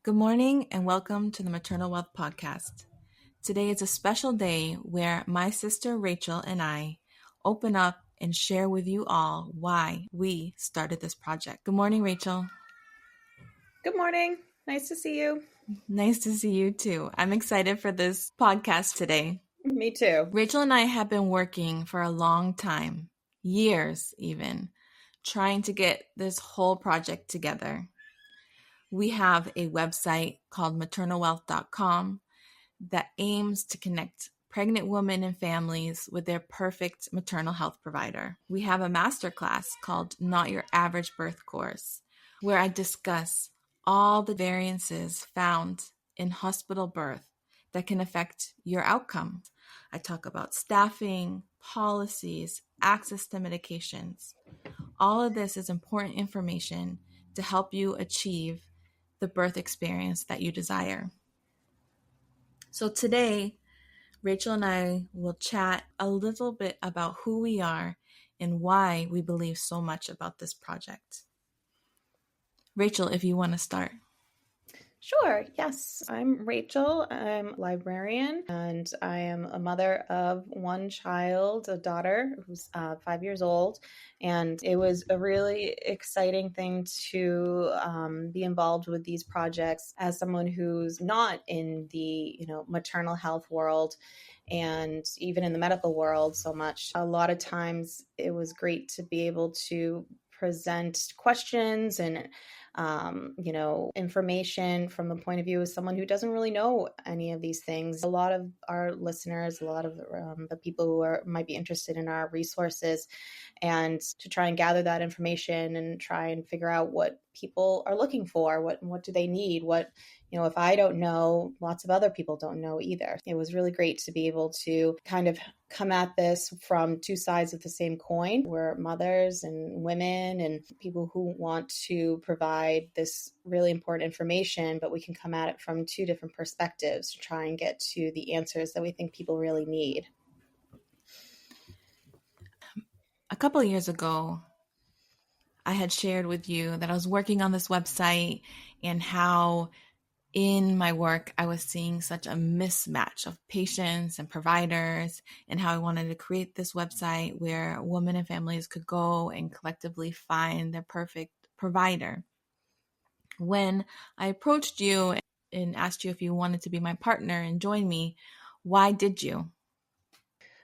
Good morning and welcome to the Maternal Wealth podcast. Today is a special day where my sister Rachael and I open up and share with you all why we started this project. Good morning, Rachael. Good morning. Nice to see you. Nice to see you too. I'm excited for this podcast today. Me too. Rachael and I have been working for a long time, years even, trying to get this whole project together. We have a website called maternalwealth.com that aims to connect pregnant women and families with their perfect maternal health provider. We have a masterclass called Not Your Average Birth Course, where I discuss all the variances found in hospital birth that can affect your outcome. I talk about staffing, policies, access to medications. All of this is important information to help you achieve the birth experience that you desire. So today, Rachael and I will chat a little bit about who we are and why we believe so much about this project. Rachael, if you want to start. Sure. Yes. I'm Rachael. I'm a librarian and I am a mother of one child, a daughter who's 5 years old. And it was a really exciting thing to be involved with these projects as someone who's not in the, maternal health world and even in the medical world so much. A lot of times it was great to be able to present questions and information from the point of view of someone who doesn't really know any of these things. A lot of our listeners, a lot of the people who might be interested in our resources, and to try and gather that information and try and figure out what people are looking for, what do they need, if I don't know, lots of other people don't know either. It was really great to be able to kind of come at this from two sides of the same coin. We're mothers and women and people who want to provide this really important information, but we can come at it from two different perspectives to try and get to the answers that we think people really need. A couple of years ago, I had shared with you that I was working on this website and how in my work, I was seeing such a mismatch of patients and providers, and how I wanted to create this website where women and families could go and collectively find their perfect provider. When I approached you and asked you if you wanted to be my partner and join me, why did you?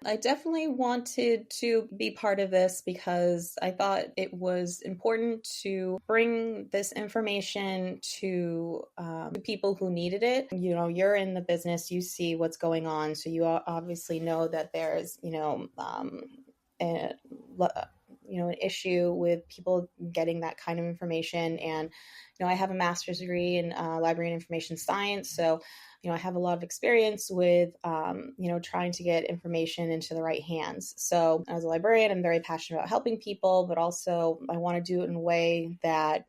I definitely wanted to be part of this because I thought it was important to bring this information to people wwho needed it. You're in the business, you see what's going on, so you obviously know that there's, an issue with people getting that kind of information. And, I have a master's degree in library and information science. So, I have a lot of experience with, trying to get information into the right hands. So as a librarian, I'm very passionate about helping people, but also I want to do it in a way that,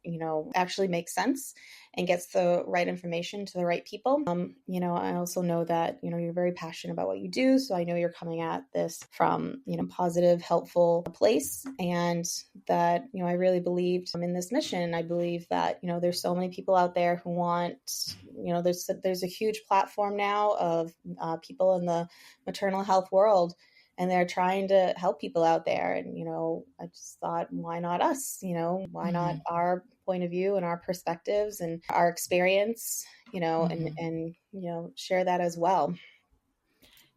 actually makes sense and gets the right information to the right people. I also know that, you're very passionate about what you do. So I know you're coming at this from, positive, helpful place. And that, I really believed in this mission. I believe that, there's so many people out there who want, there's a huge platform now of people in the maternal health world, and they're trying to help people out there. And, I just thought, why not us? Why not our point of view and our perspectives and our experience, and share that as well.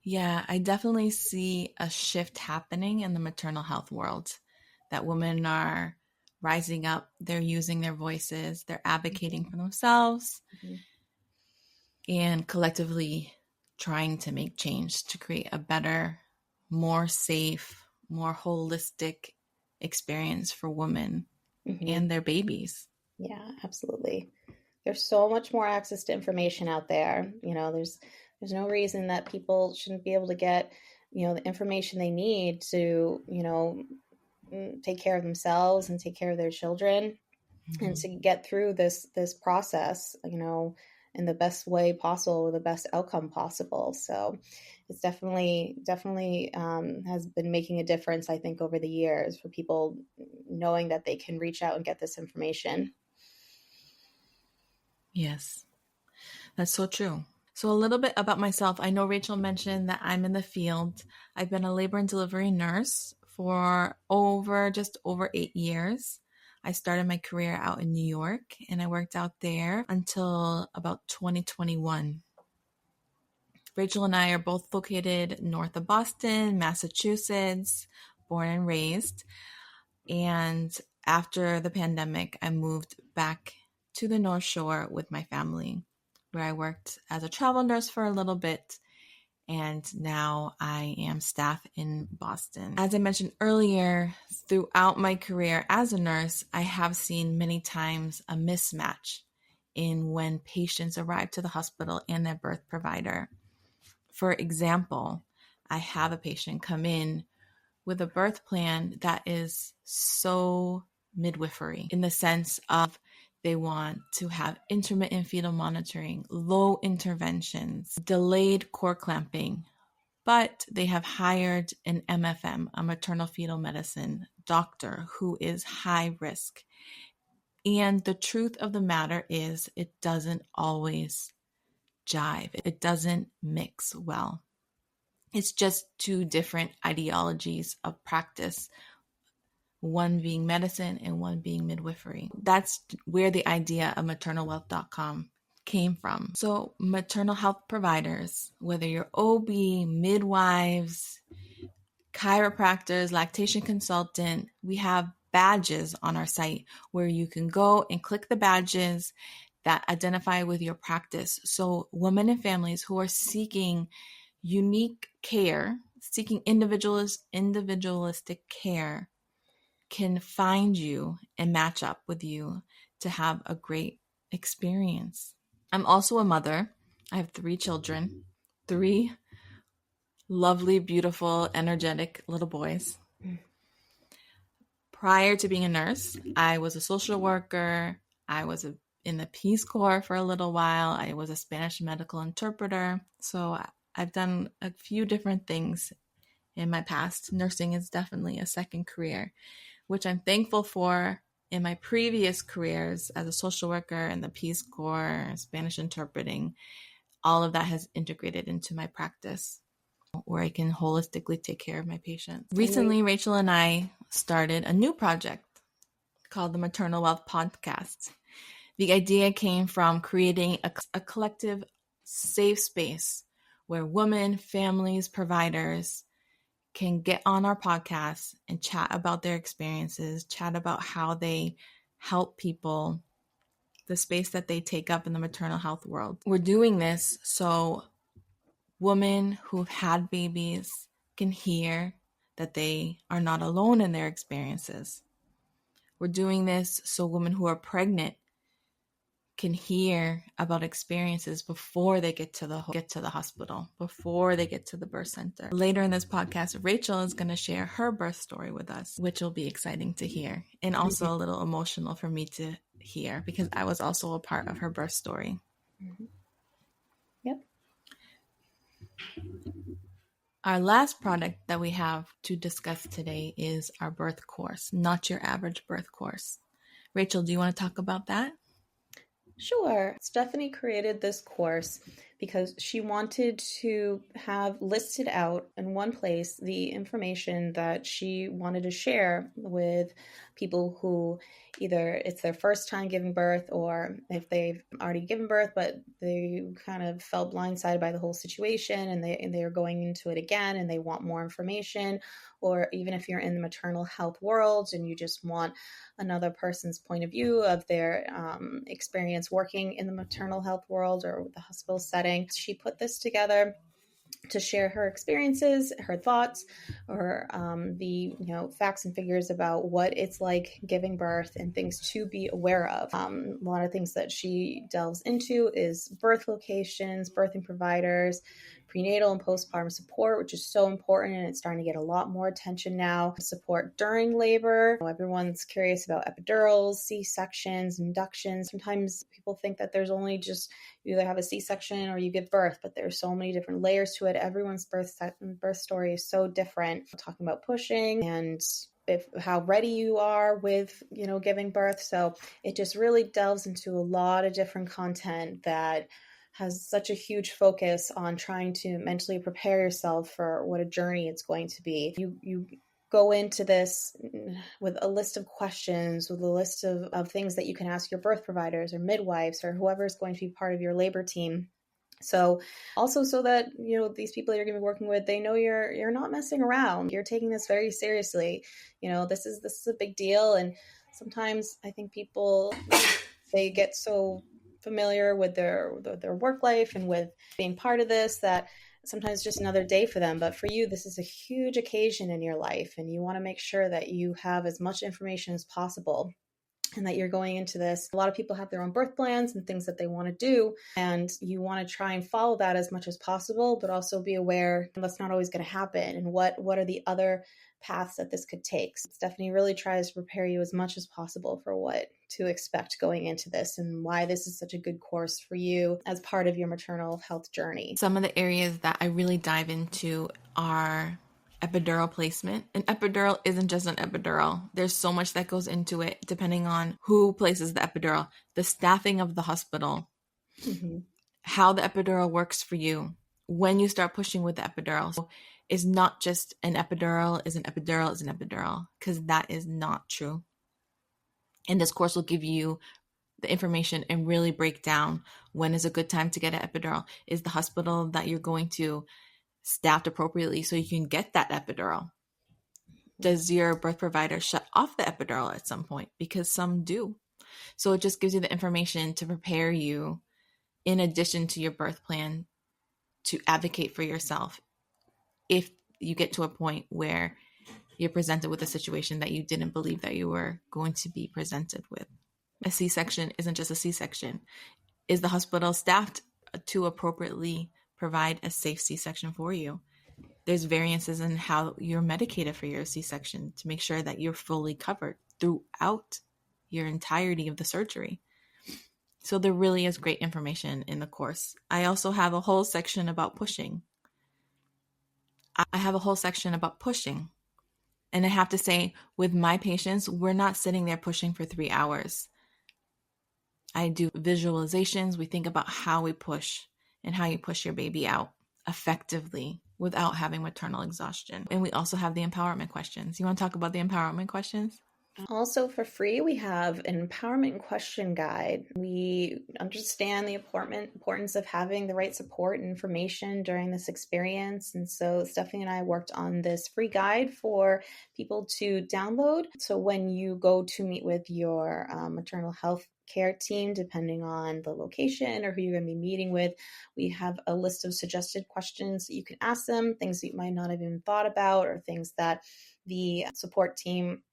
Yeah, I definitely see a shift happening in the maternal health world, that women are rising up, they're using their voices, they're advocating for themselves, and collectively trying to make change to create a better, more safe, more holistic experience for women and their babies. Yeah, absolutely. There's so much more access to information out there. There's no reason that people shouldn't be able to get, the information they need to, take care of themselves and take care of their children, and to get through this process, in the best way possible with the best outcome possible. So it's definitely has been making a difference, I think, over the years, for people knowing that they can reach out and get this information. Yes. That's so true. So a little bit about myself. I know Rachel mentioned that I'm in the field. I've been a labor and delivery nurse for just over 8 years. I started my career out in New York, and I worked out there until about 2021. Rachel and I are both located north of Boston, Massachusetts, born and raised. And after the pandemic, I moved back to the North Shore with my family, where I worked as a travel nurse for a little bit. And now I am staff in Boston. As I mentioned earlier, throughout my career as a nurse, I have seen many times a mismatch in when patients arrive to the hospital and their birth provider. For example, I have a patient come in with a birth plan that is so midwifery in the sense of they want to have intermittent fetal monitoring, low interventions, delayed cord clamping, but they have hired an MFM, a maternal fetal medicine doctor who is high risk. And the truth of the matter is it doesn't always jive. It doesn't mix well. It's just two different ideologies of practice, one being medicine and one being midwifery. That's where the idea of maternalwealth.com came from. So maternal health providers, whether you're OB, midwives, chiropractors, lactation consultant, we have badges on our site where you can go and click the badges that identify with your practice. So women and families who are seeking unique care, seeking individualistic care, can find you and match up with you to have a great experience. I'm also a mother. I have 3 children, 3 lovely, beautiful, energetic little boys. Prior to being a nurse, I was a social worker. I was in the Peace Corps for a little while. I was a Spanish medical interpreter. So I've done a few different things in my past. Nursing is definitely a second career, which I'm thankful for. In my previous careers as a social worker in the Peace Corps, Spanish interpreting, all of that has integrated into my practice where I can holistically take care of my patients. Recently, Rachel and I started a new project called the Maternal Wealth Podcast. The idea came from creating a collective safe space where women, families, providers can get on our podcast and chat about their experiences, chat about how they help people, the space that they take up in the maternal health world. We're doing this so women who've had babies can hear that they are not alone in their experiences. We're doing this so women who are pregnant can hear about experiences before they get to the hospital, before they get to the birth center. Later in this podcast, Rachel is going to share her birth story with us, which will be exciting to hear and also a little emotional for me to hear because I was also a part of her birth story. Yep. Our last product that we have to discuss today is our birth course, Not Your Average Birth Course. Rachel, do you want to talk about that? Sure. Stephanie created this course because she wanted to have listed out in one place the information that she wanted to share with people who either it's their first time giving birth or if they've already given birth but they kind of felt blindsided by the whole situation and they are going into it again and they want more information, or even if you're in the maternal health world and you just want another person's point of view of their experience working in the maternal health world or the hospital setting. She put this together to share her experiences, her thoughts, or the facts and figures about what it's like giving birth and things to be aware of. A lot of things that she delves into is birth locations, birthing providers, prenatal and postpartum support, which is so important and it's starting to get a lot more attention now. Support during labor. Everyone's curious about epidurals, C-sections, inductions. Sometimes people think that there's only just you either have a C-section or you give birth, but there's so many different layers to it. Everyone's birth story is so different. We're talking about pushing and how ready you are with giving birth. So it just really delves into a lot of different content that has such a huge focus on trying to mentally prepare yourself for what a journey it's going to be. You go into this with a list of questions, with a list of things that you can ask your birth providers or midwives or whoever is going to be part of your labor team. So also so that, these people you're going to be working with, they know you're not messing around. You're taking this very seriously. This is a big deal. And sometimes I think people, they get so familiar with their work life and with being part of this that sometimes it's just another day for them. But for you, this is a huge occasion in your life, and you want to make sure that you have as much information as possible and that you're going into this. A lot of people have their own birth plans and things that they want to do, and you want to try and follow that as much as possible, but also be aware that's not always going to happen, and what are the other paths that this could take. So Stephanie really tries to prepare you as much as possible for what to expect going into this and why this is such a good course for you as part of your maternal health journey. Some of the areas that I really dive into are epidural placement. An epidural isn't just an epidural. There's so much that goes into it depending on who places the epidural, the staffing of the hospital, how the epidural works for you, when you start pushing with the epidural. So it's not just an epidural is an epidural is an epidural, because that is not true. And this course will give you the information and really break down when is a good time to get an epidural. Is the hospital that you're going to staffed appropriately so you can get that epidural? Does your birth provider shut off the epidural at some point? Because some do. So it just gives you the information to prepare you in addition to your birth plan to advocate for yourself if you get to a point where you're presented with a situation that you didn't believe that you were going to be presented with. A C-section isn't just a C-section. Is the hospital staffed to appropriately provide a safe C-section for you? There's variances in how you're medicated for your C-section to make sure that you're fully covered throughout your entirety of the surgery. So there really is great information in the course. I also have a whole section about pushing. And I have to say, with my patients, we're not sitting there pushing for 3 hours. I do visualizations. We think about how we push and how you push your baby out effectively without having maternal exhaustion. And we also have the empowerment questions. You want to talk about the empowerment questions? Also for free, we have an empowerment question guide. We understand the importance of having the right support and information during this experience. And so Stephanie and I worked on this free guide for people to download. So when you go to meet with your maternal health care team, depending on the location or who you're going to be meeting with, we have a list of suggested questions that you can ask them, things that you might not have even thought about, or things that the support team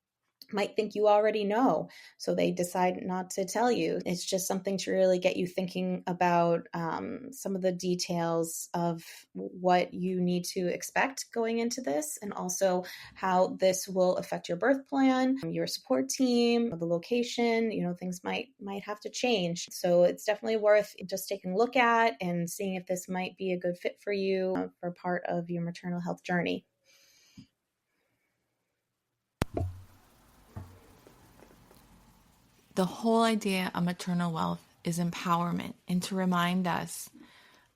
might think you already know, so they decide not to tell you. It's just something to really get you thinking about some of the details of what you need to expect going into this, and also how this will affect your birth plan, your support team, the location. Things might have to change. So it's definitely worth just taking a look at and seeing if this might be a good fit for you for part of your maternal health journey. The whole idea of maternal wealth is empowerment, and to remind us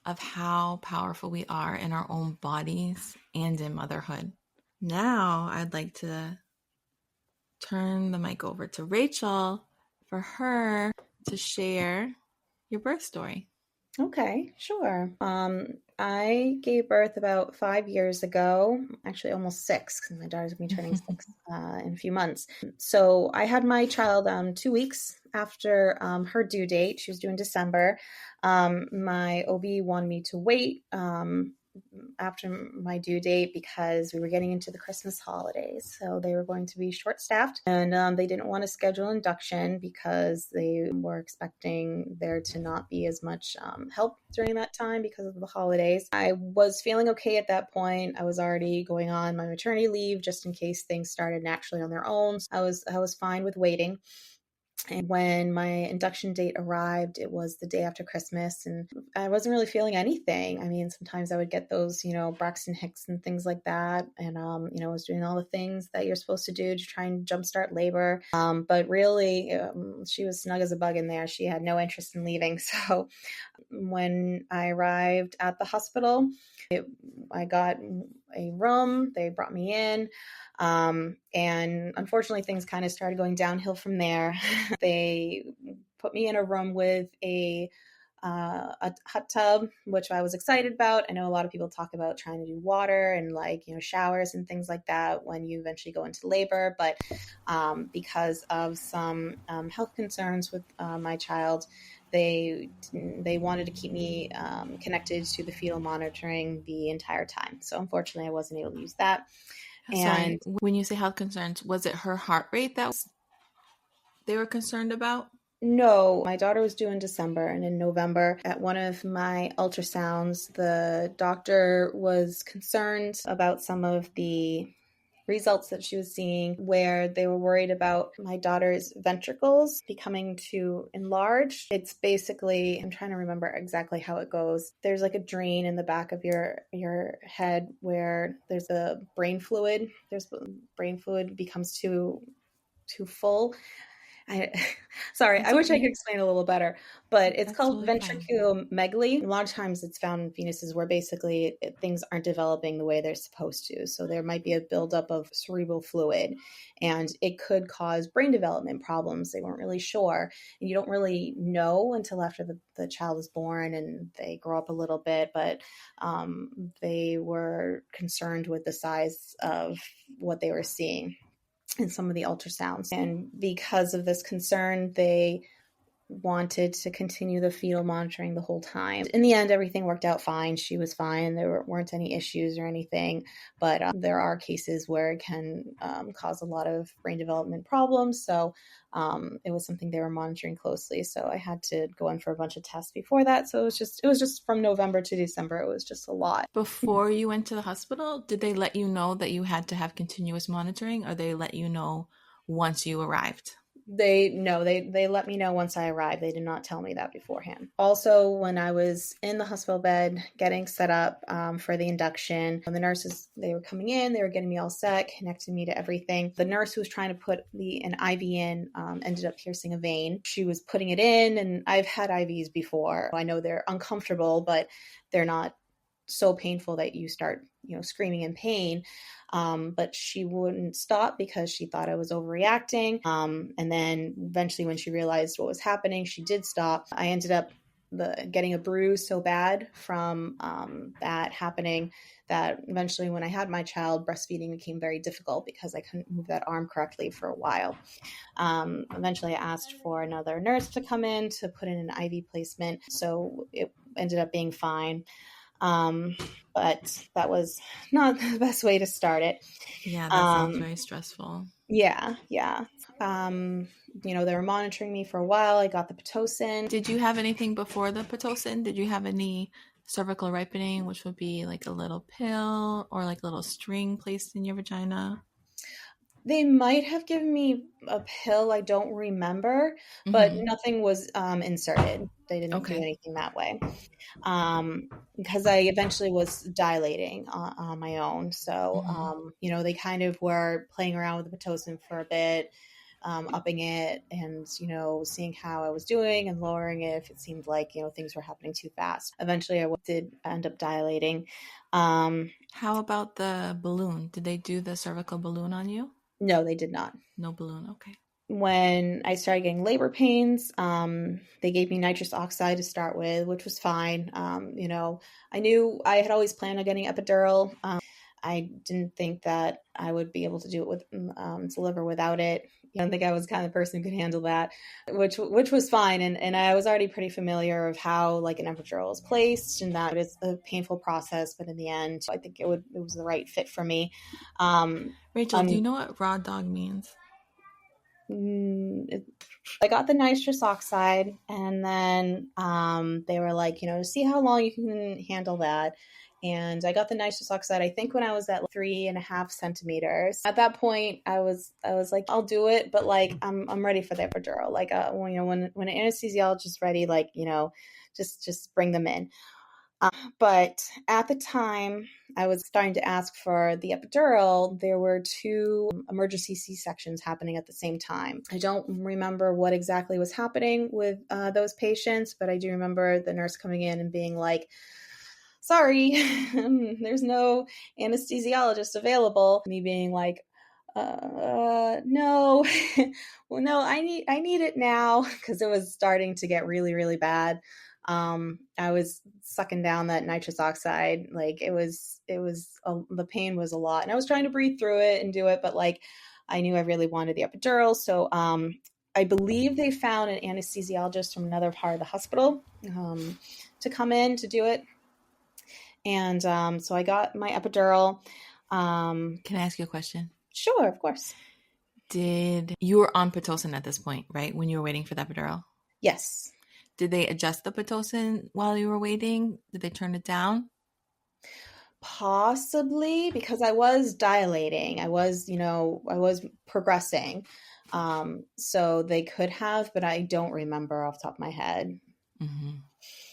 of how powerful we are in our own bodies and in motherhood. Now, I'd like to turn the mic over to Rachael for her to share your birth story. Okay, sure. I gave birth about 5 years ago, actually almost 6, because my daughter's going to be turning 6 in a few months. So I had my child 2 weeks after her due date. She was due in December. My OB wanted me to wait after my due date because we were getting into the Christmas holidays. So they were going to be short-staffed, and they didn't want to schedule induction because they were expecting there to not be as much help during that time because of the holidays. I was feeling okay at that point. I was already going on my maternity leave just in case things started naturally on their own. I was fine with waiting. And when my induction date arrived, it was the day after Christmas, and I wasn't really feeling anything. I mean, sometimes I would get those, Braxton Hicks and things like that. And, I was doing all the things that you're supposed to do to try and jumpstart labor. But really, she was snug as a bug in there. She had no interest in leaving. So when I arrived at the hospital, I got a room. They brought me in. And unfortunately, things kind of started going downhill from there. They put me in a room with a hot tub, which I was excited about. I know a lot of people talk about trying to do water and showers and things like that when you eventually go into labor. But because of some health concerns with my child, they wanted to keep me connected to the fetal monitoring the entire time. So unfortunately, I wasn't able to use that. Sorry, And when you say health concerns, was it her heart rate that they were concerned about? no, my daughter was due in December, and in November, at one of my ultrasounds, the doctor was concerned about some of the results that she was seeing, where they were worried about my daughter's ventricles becoming too enlarged. It's basically, I'm trying to remember exactly how it goes. There's like a drain in the back of your head where there's a brain fluid. There's brain fluid becomes too full. I, sorry, I That's wish I could okay. explain a little better, but it's That's called totally fine. ventriculomegaly. A lot of times it's found in fetuses where basically things aren't developing the way they're supposed to. So there might be a buildup of cerebral fluid, and it could cause brain development problems. They weren't really sure. And you don't really know until after the child is born and they grow up a little bit, but they were concerned with the size of what they were seeing in some of the ultrasounds. And because of this concern, they wanted to continue the fetal monitoring the whole time. In the end, everything worked out fine. She was fine. There weren't any issues or anything, but there are cases where it can cause a lot of brain development problems. So it was something they were monitoring closely. So I had to go in for a bunch of tests before that. So it was just from November to December. It was just a lot. Before you went to the hospital, did they let you know that you had to have continuous monitoring, or they let you know once you arrived? They let me know once I arrived. They did not tell me that beforehand. Also, when I was in the hospital bed getting set up for the induction, when the nurses, they were coming in, they were getting me all set, connecting me to everything. The nurse who was trying to put an IV in ended up piercing a vein. She was putting it in, and I've had IVs before. I know they're uncomfortable, but they're not so painful that you start screaming in pain. But she wouldn't stop because she thought I was overreacting. And then eventually when she realized what was happening, she did stop. I ended up getting a bruise so bad from that happening that eventually when I had my child, breastfeeding became very difficult because I couldn't move that arm correctly for a while. Eventually I asked for another nurse to come in to put in an IV placement. So it ended up being fine. But that was not the best way to start it. Yeah, that sounds Um, very stressful. yeah, yeah. They were monitoring me for a while. I got the Pitocin. Did you have anything before the Pitocin? Did you have any cervical ripening, which would be like a little pill or like a little string placed in your vagina? They might have given me a pill. I don't remember, but Mm-hmm. nothing was inserted. They didn't do Okay. anything that way. Because I eventually was dilating on my own. So, Mm-hmm. they kind of were playing around with the Pitocin for a bit, upping it and, seeing how I was doing and lowering it if it seemed like, things were happening too fast. Eventually, I did end up dilating. How about the balloon? Did they do the cervical balloon on you? No, they did not. No balloon. Okay. When I started getting labor pains, they gave me nitrous oxide to start with, which was fine. I knew I had always planned on getting epidural. I didn't think that I would be able to do it with deliver without it. I don't think I was the kind of person who could handle that, which was fine. And I was already pretty familiar of how like an epidural is placed and that it's a painful process, but in the end, I think it was the right fit for me. Um, Rachel, do you know what raw dog means? I got the nitrous oxide, and then they were like, to see how long you can handle that. And I got the nitrous oxide, I think when I was at like 3.5 centimeters. At that point, I was like, I'll do it, but like, I'm ready for the epidural. Like, when an anesthesiologist is ready, like, just bring them in. But at the time I was starting to ask for the epidural, there were 2 emergency C-sections happening at the same time. I don't remember what exactly was happening with those patients, but I do remember the nurse coming in and being like, sorry, there's no anesthesiologist available. Me being like, no, well, no, I need it now, because it was starting to get really, really bad. I was sucking down that nitrous oxide. Like the pain was a lot, and I was trying to breathe through it and do it, but like, I knew I really wanted the epidural. So, I believe they found an anesthesiologist from another part of the hospital, to come in to do it. And, so I got my epidural. Can I ask you a question? Sure, of course. You were on Pitocin at this point, right? When you were waiting for the epidural? Yes. Did they adjust the Pitocin while you were waiting? Did they turn it down? Possibly, because I was dilating. I was progressing. So they could have, but I don't remember off the top of my head. Mm-hmm.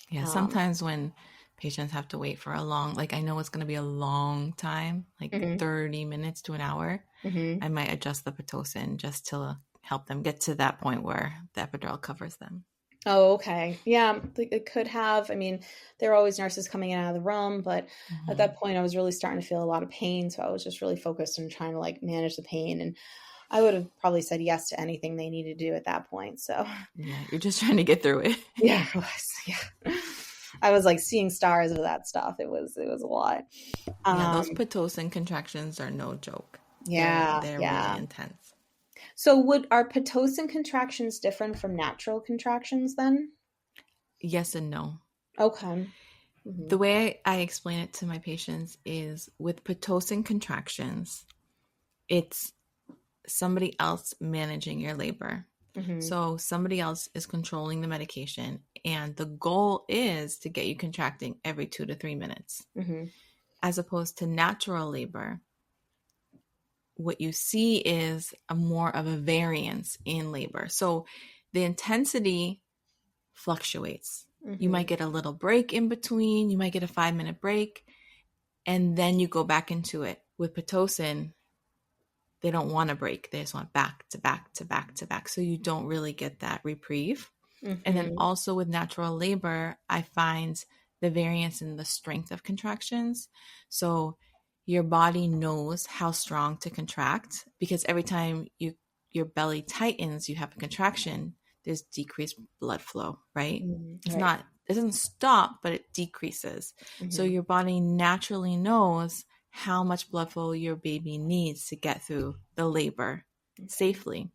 Yeah, sometimes when patients have to wait for a long, like, I know it's going to be a long time, like 30 minutes to an hour, I might adjust the Pitocin just to help them get to that point where the epidural covers them. Oh, okay. Yeah, it could have. I mean, there are always nurses coming in and out of the room, but at that point I was really starting to feel a lot of pain. So I was just really focused on trying to like manage the pain. And I would have probably said yes to anything they needed to do at that point. So yeah, you're just trying to get through it. Yeah, it was. Yeah. I was like seeing stars of that stuff. It was a lot. Yeah, those Pitocin contractions are no joke. Yeah. They're really intense. So are Pitocin contractions different from natural contractions then? Yes and no. Okay. The way I explain it to my patients is with Pitocin contractions, it's somebody else managing your labor. So somebody else is controlling the medication, and the goal is to get you contracting every 2 to 3 minutes. As opposed to natural labor, what you see is more of a variance in labor. So the intensity fluctuates. You might get a little break in between. You might get a 5-minute break, and then you go back into it. With Pitocin, they don't want a break. They just want back to back to back to back. So you don't really get that reprieve. And then also with natural labor, I find the variance in the strength of contractions. So your body knows how strong to contract, because every time your belly tightens, you have a contraction, there's decreased blood flow, right? It doesn't stop, but it decreases. So your body naturally knows how much blood flow your baby needs to get through the labor safely.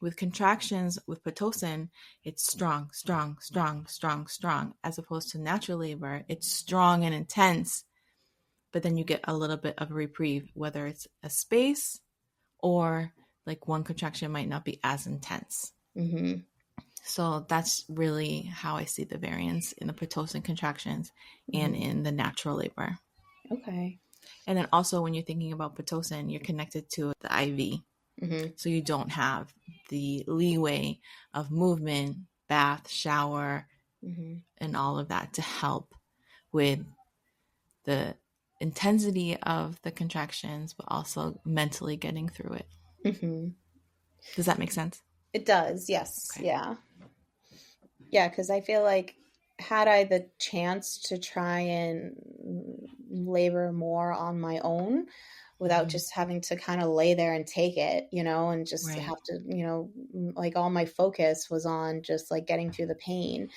With contractions, with Pitocin, it's strong, strong, strong, strong, strong, as opposed to natural labor. It's strong and intense, but then you get a little bit of a reprieve, whether it's a space or like one contraction might not be as intense. So that's really how I see the variance in the Pitocin contractions and in the natural labor. Okay. And then also when you're thinking about Pitocin, you're connected to the IV. So you don't have the leeway of movement, bath, shower, and all of that to help with the intensity of the contractions, but also mentally getting through it. Does that make sense? It does. Yes. Okay. Yeah. Yeah. Because I feel like had I the chance to try and labor more on my own without just having to kind of lay there and take it, and just have to, like all my focus was on just like getting through the pain.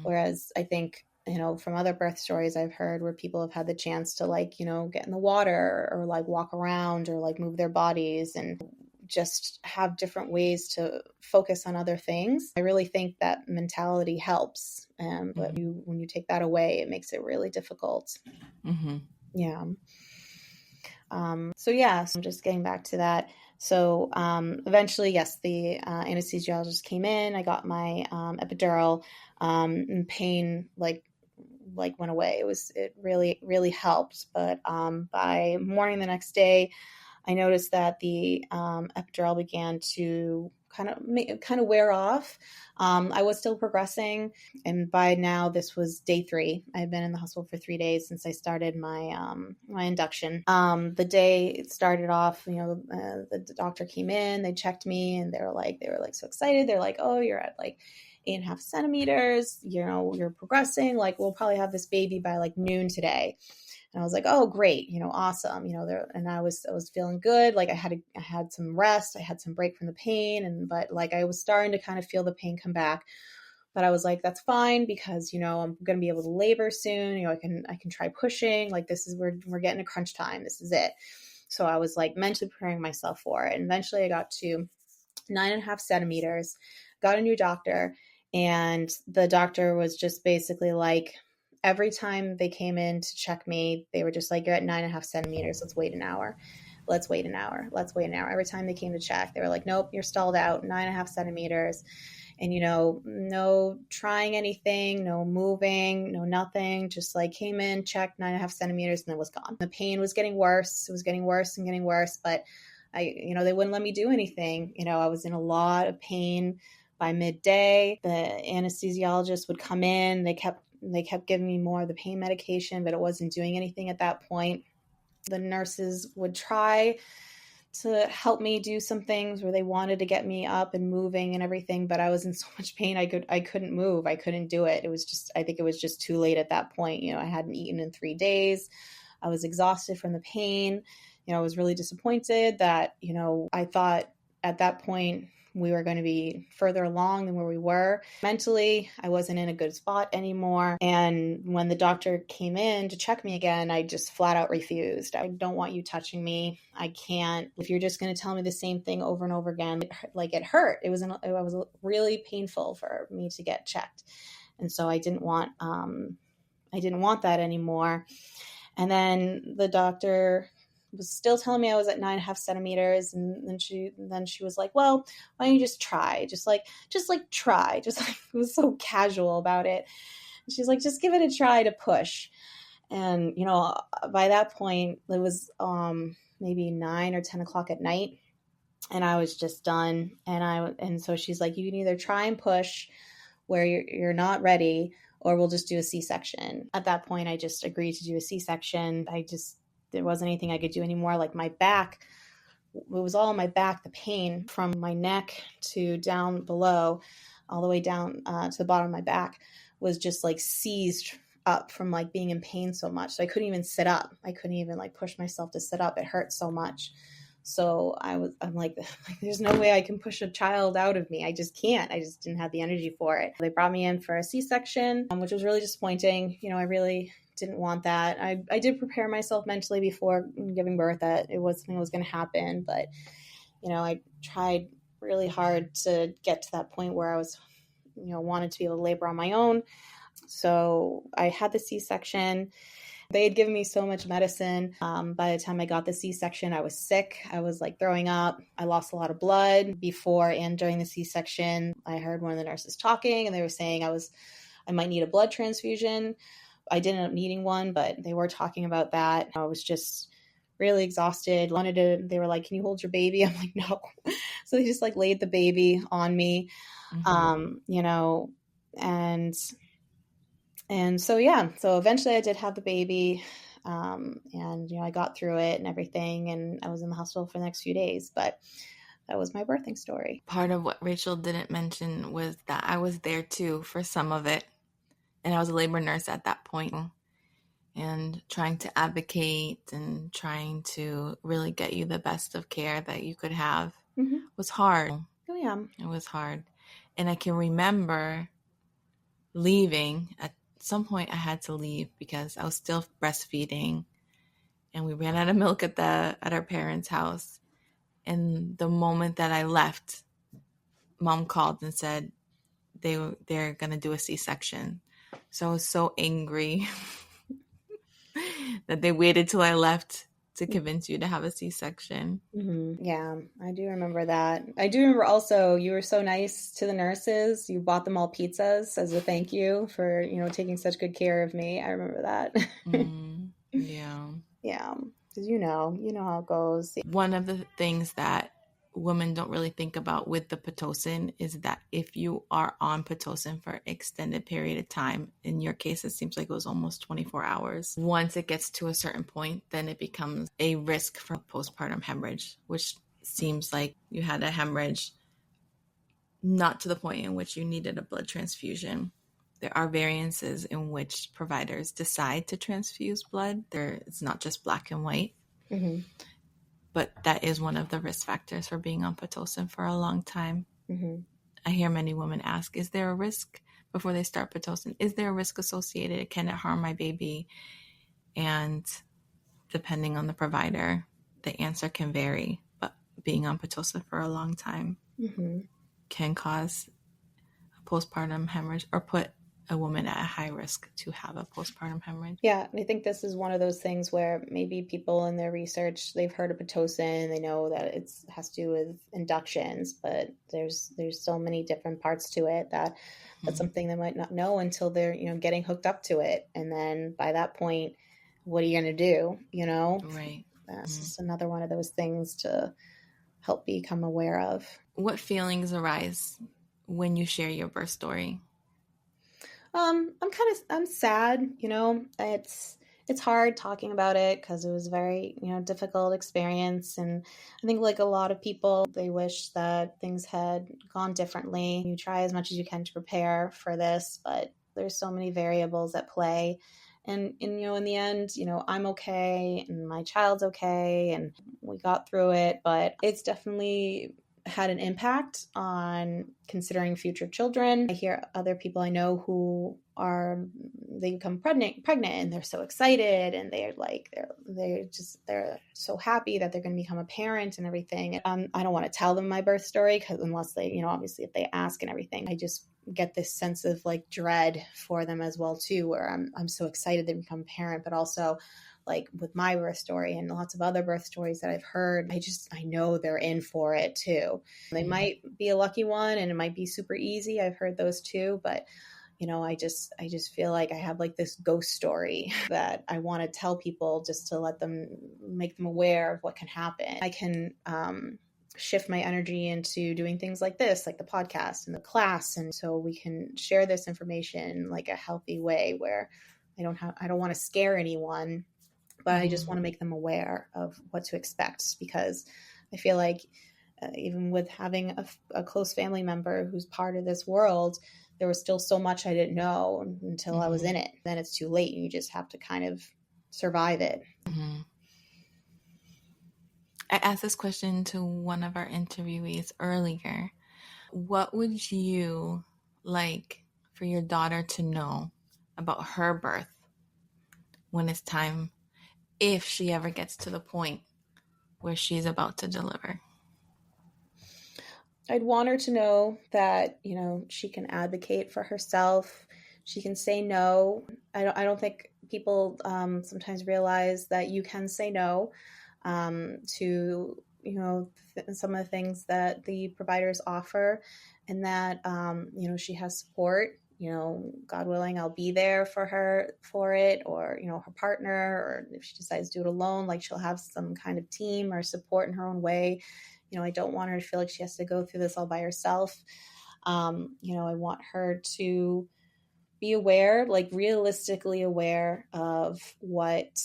Whereas I think, from other birth stories I've heard where people have had the chance to like, get in the water or like walk around or like move their bodies and just have different ways to focus on other things. I really think that mentality helps. But when you take that away, it makes it really difficult. Yeah. So I'm just getting back to that. So eventually, yes, the anesthesiologist came in. I got my epidural, and pain like like went away. It really, really helped. But by morning the next day, I noticed that the epidural began to kind of wear off. I was still progressing, and by now this was day 3. I had been in the hospital for 3 days since I started my induction. The day it started off, the doctor came in, they checked me, and they were like so excited. They're like, "Oh, you're at like 8.5 centimeters. You're progressing. Like, we'll probably have this baby by like noon today." And I was like, "Oh, great, awesome." And I was feeling good. Like I had some rest, I had some break from the pain, but like I was starting to kind of feel the pain come back. But I was like, that's fine because, I'm going to be able to labor soon. I can try pushing. Like we're getting a crunch time. This is it. So I was like mentally preparing myself for it. And eventually I got to 9.5 centimeters, got a new doctor, and the doctor was just basically like, every time they came in to check me, they were just like, "You're at 9.5 centimeters. Let's wait an hour. Let's wait an hour. Let's wait an hour." Every time they came to check, they were like, "Nope, you're stalled out, 9.5 centimeters." And, no trying anything, no moving, no nothing, just like came in, checked 9.5 centimeters, and then was gone. The pain was getting worse. It was getting worse and getting worse, but they wouldn't let me do anything. I was in a lot of pain. By midday, the anesthesiologist would come in. They kept giving me more of the pain medication, but it wasn't doing anything at that point. The nurses would try to help me do some things where they wanted to get me up and moving and everything, but I was in so much pain I couldn't move. I couldn't do it. I think it was just too late at that point. I hadn't eaten in 3 days. I was exhausted from the pain. I was really disappointed that, I thought at that point we were going to be further along than where we were. Mentally, I wasn't in a good spot anymore. And when the doctor came in to check me again, I just flat out refused. "I don't want you touching me. I can't. If you're just going to tell me the same thing over and over again," it hurt. It was really painful for me to get checked. And so I didn't want that anymore. And then the doctor was still telling me I was at 9.5 centimeters. And then she was like, "Well, why don't you just try? Just try." Just like, it was so casual about it. And she's like, "Just give it a try to push." And, by that point it was maybe 9 or 10 o'clock at night, and I was just done. And so she's like, "You can either try and push where you're not ready, or we'll just do a C-section." At that point, I just agreed to do a C-section. There wasn't anything I could do anymore. Like my back, it was all on my back. The pain from my neck to down below, all the way down to the bottom of my back, was just like seized up from like being in pain so much. So I couldn't even sit up. I couldn't even like push myself to sit up. It hurt so much. So I'm like, there's no way I can push a child out of me. I just can't. I just didn't have the energy for it. They brought me in for a C-section, which was really disappointing. I really didn't want that. I did prepare myself mentally before giving birth that it was something that was going to happen, but I tried really hard to get to that point where I was, wanted to be able to labor on my own. So I had the C-section. They had given me so much medicine. By the time I got the C-section, I was sick. I was like throwing up. I lost a lot of blood before and during the C-section. I heard one of the nurses talking, and they were saying I might need a blood transfusion. I didn't end up needing one, but they were talking about that. I was just really exhausted. They were like, "Can you hold your baby?" I'm like, "No." So they just like laid the baby on me, and so, yeah, so eventually I did have the baby, and, I got through it and everything, and I was in the hospital for the next few days, but that was my birthing story. Part of what Rachel didn't mention was that I was there too for some of it, and I was a labor nurse at that point, and trying to advocate and trying to really get you the best of care that you could have was hard. Oh, yeah. It was hard. And I can remember leaving. At some point I had to leave because I was still breastfeeding, and we ran out of milk at our parents' house. And the moment that I left, Mom called and said they're gonna do a C-section. So I was so angry that they waited till I left to convince you to have a C-section. Mm-hmm. Yeah, I do remember that. I do remember also you were so nice to the nurses. You bought them all pizzas as a thank you for, taking such good care of me. I remember that. Yeah. Yeah, because you know how it goes. One of the things that women don't really think about with the Pitocin is that if you are on Pitocin for an extended period of time, in your case, it seems like it was almost 24 hours. Once it gets to a certain point, then it becomes a risk for postpartum hemorrhage, which seems like you had a hemorrhage not to the point in which you needed a blood transfusion. There are variances in which providers decide to transfuse blood. It's not just black and white. Mm-hmm. But that is one of the risk factors for being on Pitocin for a long time. Mm-hmm. I hear many women ask, is there a risk before they start Pitocin? Is there a risk associated? Can it harm my baby? And depending on the provider, the answer can vary. But being on Pitocin for a long time can cause a postpartum hemorrhage or put a woman at a high risk to have a postpartum hemorrhage. Yeah, and I think this is one of those things where maybe people in their research, they've heard of Pitocin, they know that it has to do with inductions, but there's so many different parts to it that's something they might not know until they're, getting hooked up to it. And then by that point, what are you going to do? Right. That's just another one of those things to help become aware of. What feelings arise when you share your birth story? I'm sad, it's hard talking about it because it was a very, difficult experience. And I think like a lot of people, they wish that things had gone differently. You try as much as you can to prepare for this, but there's so many variables at play. And in the end, I'm okay and my child's okay and we got through it, but it's definitely had an impact on considering future children. I hear other people I know who they become pregnant and they're so excited and they're so happy that they're going to become a parent and everything. I don't want to tell them my birth story because unless they, obviously if they ask and everything, I just get this sense of like dread for them as well too, where I'm so excited to become a parent, but also like with my birth story and lots of other birth stories that I've heard, I know they're in for it too. They might be a lucky one and it might be super easy. I've heard those too, but I just feel like I have like this ghost story that I want to tell people just to make them aware of what can happen. I can shift my energy into doing things like this, like the podcast and the class. And so we can share this information in like a healthy way where I don't want to scare anyone, but I just want to make them aware of what to expect, because I feel like even with having a close family member who's part of this world, there was still so much I didn't know until I was in it. Then it's too late. You just have to kind of survive it. I asked this question to one of our interviewees earlier. What would you like for your daughter to know about her birth when it's time, if she ever gets to the point where she's about to deliver? I'd want her to know that, she can advocate for herself. She can say no. I don't think people sometimes realize that you can say no to, some of the things that the providers offer, and that, she has support. God willing, I'll be there for her for it, or, her partner, or if she decides to do it alone, like she'll have some kind of team or support in her own way. I don't want her to feel like she has to go through this all by herself. I want her to be aware, like realistically aware of what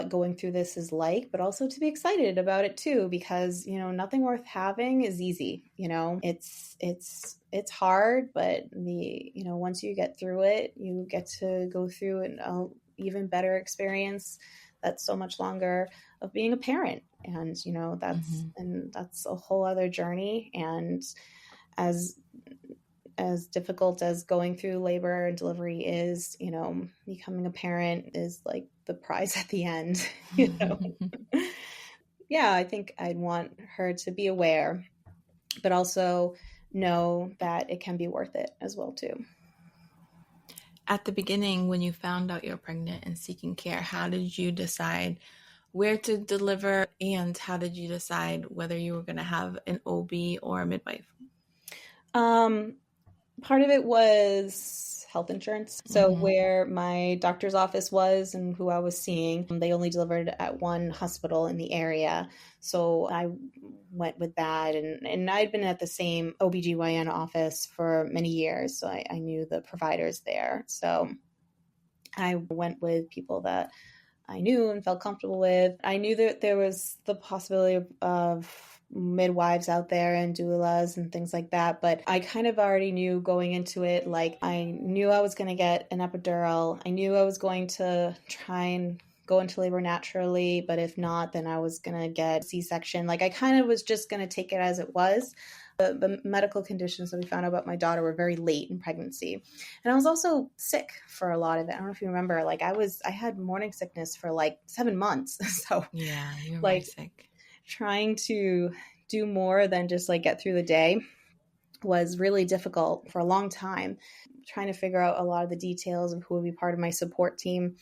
going through this is like, but also to be excited about it too, because, nothing worth having is easy. It's hard, but once you get through it, you get to go through an even better experience that's so much longer of being a parent. And, that's a whole other journey. And as difficult as going through labor and delivery is, becoming a parent is like the prize at the end. Yeah, I think I'd want her to be aware, but also know that it can be worth it as well too. At the beginning, when you found out you're pregnant and seeking care, how did you decide where to deliver, and how did you decide whether you were going to have an OB or a midwife? Part of it was health insurance. So where my doctor's office was and who I was seeing, they only delivered at one hospital in the area. So I went with that. And I'd been at the same OBGYN office for many years. So I knew the providers there. So I went with people that I knew and felt comfortable with. I knew that there was the possibility of midwives out there and doulas and things like that, but I kind of already knew going into it, like I knew I was going to get an epidural. I knew I was going to try and go into labor naturally, but if not, then I was going to get C-section. Like I kind of was just going to take it as it was. The medical conditions that we found out about my daughter were very late in pregnancy. And I was also sick for a lot of it. I don't know if you remember, like I had morning sickness for like 7 months. So Yeah, you're like very sick. trying to do more than just like get through the day was really difficult for a long time. Trying to figure out a lot of the details of who would be part of my support team.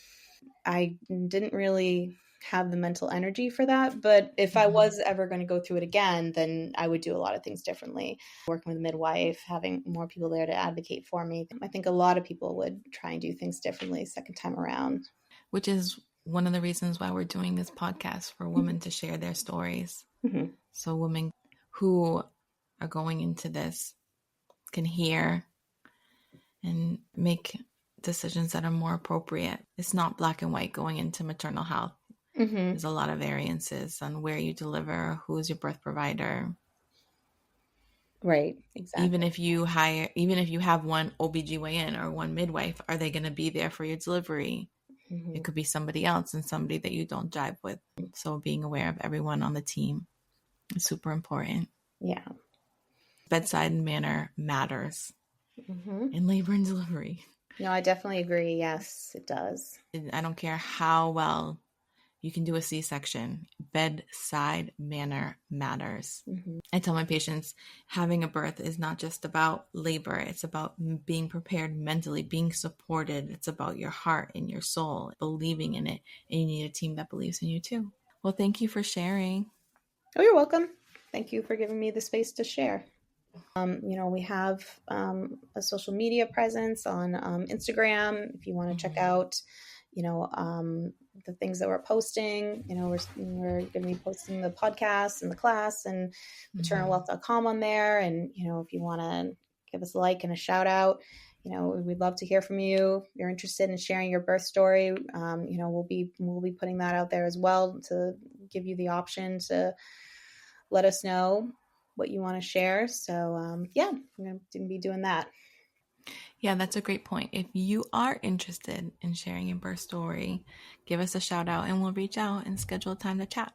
I didn't really have the mental energy for that. But if I was ever going to go through it again, then I would do a lot of things differently. Working with a midwife, having more people there to advocate for me. I think a lot of people would try and do things differently second time around. Which is one of the reasons why we're doing this podcast, for women to share their stories. Mm-hmm. So women who are going into this can hear and make decisions that are more appropriate. It's not black and white going into maternal health. Mm-hmm. There's a lot of variances on where you deliver, who is your birth provider. Right, exactly. Even if you have one OBGYN or one midwife, are they going to be there for your delivery? Mm-hmm. It could be somebody else and somebody that you don't jive with. So being aware of everyone on the team is super important. Yeah. Bedside manner matters in labor and delivery. No, I definitely agree. Yes, it does. I don't care how well you can do a C-section. Bedside manner matters. I tell my patients, having a birth is not just about labor. It's about being prepared mentally, being supported. It's about your heart and your soul, believing in it. And you need a team that believes in you too. Well, thank you for sharing. Oh, you're welcome. Thank you for giving me the space to share. We have a social media presence on Instagram. If you want to check out, the things that we're posting, we're going to be posting the podcast and the class and maternalwealth.com on there. And, if you want to give us a like and a shout out, we'd love to hear from you. If you're interested in sharing your birth story, we'll be putting that out there as well to give you the option to let us know what you want to share. So I'm going to be doing that. Yeah, that's a great point. If you are interested in sharing your birth story, give us a shout out and we'll reach out and schedule a time to chat.